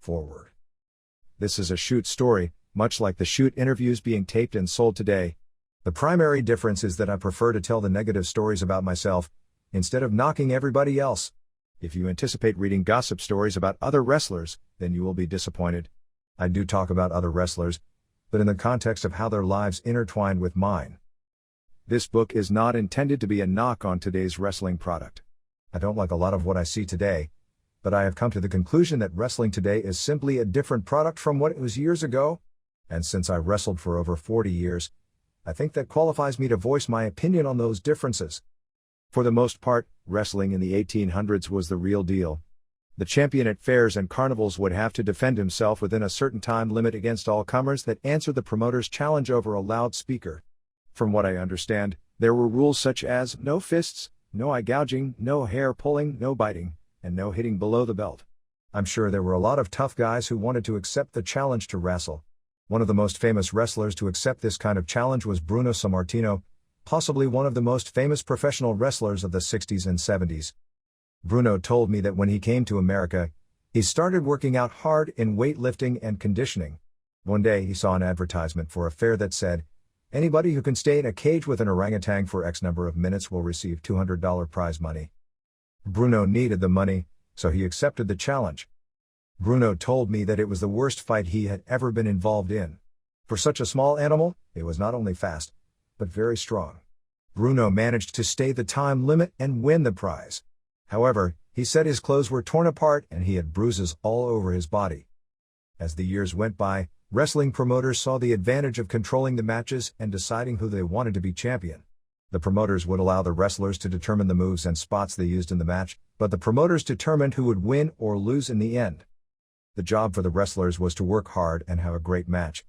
Forward. This is a shoot story, much like the shoot interviews being taped and sold today. The primary difference is that I prefer to tell the negative stories about myself, instead of knocking everybody else. If you anticipate reading gossip stories about other wrestlers, then you will be disappointed. I do talk about other wrestlers, but in the context of how their lives intertwined with mine. This book is not intended to be a knock on today's wrestling product. I don't like a lot of what I see today, but I have come to the conclusion that wrestling today is simply a different product from what it was years ago. And since I wrestled for over 40 years, I think that qualifies me to voice my opinion on those differences. For the most part, wrestling in the 1800s was the real deal. The champion at fairs and carnivals would have to defend himself within a certain time limit against all comers that answered the promoter's challenge over a loudspeaker. From what I understand, there were rules such as no fists, no eye gouging, no hair pulling, no biting, and no hitting below the belt. I'm sure there were a lot of tough guys who wanted to accept the challenge to wrestle. One of the most famous wrestlers to accept this kind of challenge was Bruno Sammartino, possibly one of the most famous professional wrestlers of the 60s and 70s. Bruno told me that when he came to America, he started working out hard in weightlifting and conditioning. One day he saw an advertisement for a fair that said, "Anybody who can stay in a cage with an orangutan for X number of minutes will receive $200 prize money." Bruno needed the money, so he accepted the challenge. Bruno told me that it was the worst fight he had ever been involved in. For such a small animal, it was not only fast, but very strong. Bruno managed to stay the time limit and win the prize. However, he said his clothes were torn apart and he had bruises all over his body. As the years went by, wrestling promoters saw the advantage of controlling the matches and deciding who they wanted to be champion. The promoters would allow the wrestlers to determine the moves and spots they used in the match, but the promoters determined who would win or lose in the end. The job for the wrestlers was to work hard and have a great match,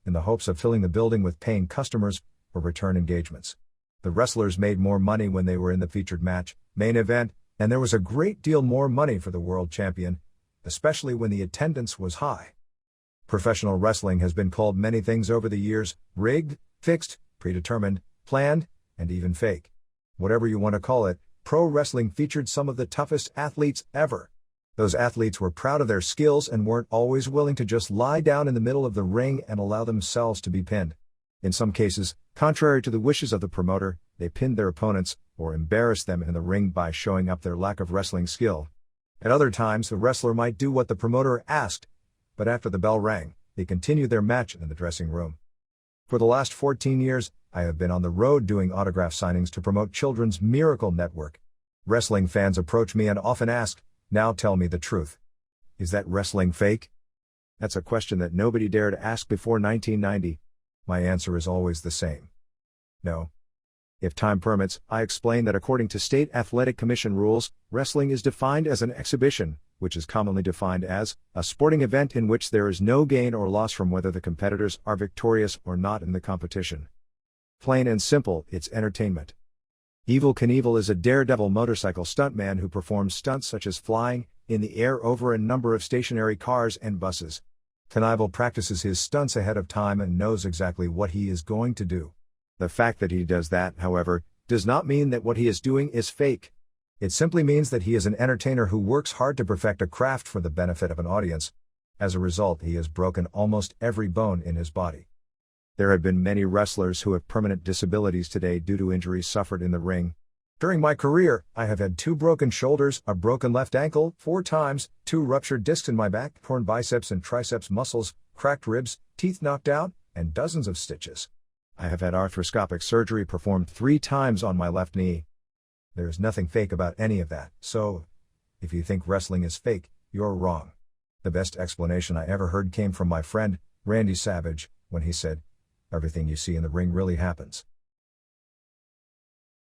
in the hopes of filling the building with paying customers or return engagements. The wrestlers made more money when they were in the featured match, main event, and there was a great deal more money for the world champion, especially when the attendance was high. Professional wrestling has been called many things over the years: rigged, fixed, predetermined, planned, and even fake. Whatever you want to call it, pro wrestling featured some of the toughest athletes ever. Those athletes were proud of their skills and weren't always willing to just lie down in the middle of the ring and allow themselves to be pinned. In some cases, contrary to the wishes of the promoter, they pinned their opponents, or embarrassed them in the ring by showing up their lack of wrestling skill. At other times, the wrestler might do what the promoter asked, but after the bell rang, they continued their match in the dressing room. For the last 14 years, I have been on the road doing autograph signings to promote Children's Miracle Network. Wrestling fans approach me and often ask, "Now tell me the truth. Is that wrestling fake?" That's a question that nobody dared ask before 1990. My answer is always the same. No. If time permits, I explain that according to State Athletic Commission rules, wrestling is defined as an exhibition, which is commonly defined as a sporting event in which there is no gain or loss from whether the competitors are victorious or not in the competition. Plain and simple, it's entertainment. Evel Knievel is a daredevil motorcycle stuntman who performs stunts such as flying in the air over a number of stationary cars and buses. Knievel practices his stunts ahead of time and knows exactly what he is going to do. The fact that he does that, however, does not mean that what he is doing is fake. It simply means that he is an entertainer who works hard to perfect a craft for the benefit of an audience. As a result, he has broken almost every bone in his body. There have been many wrestlers who have permanent disabilities today due to injuries suffered in the ring. During my career, I have had 2 broken shoulders, a broken left ankle 4 times, 2 ruptured discs in my back, torn biceps and triceps muscles, cracked ribs, teeth knocked out, and dozens of stitches. I have had arthroscopic surgery performed 3 times on my left knee. There is nothing fake about any of that, so if you think wrestling is fake, you're wrong. The best explanation I ever heard came from my friend, Randy Savage, when he said, "Everything you see in the ring really happens."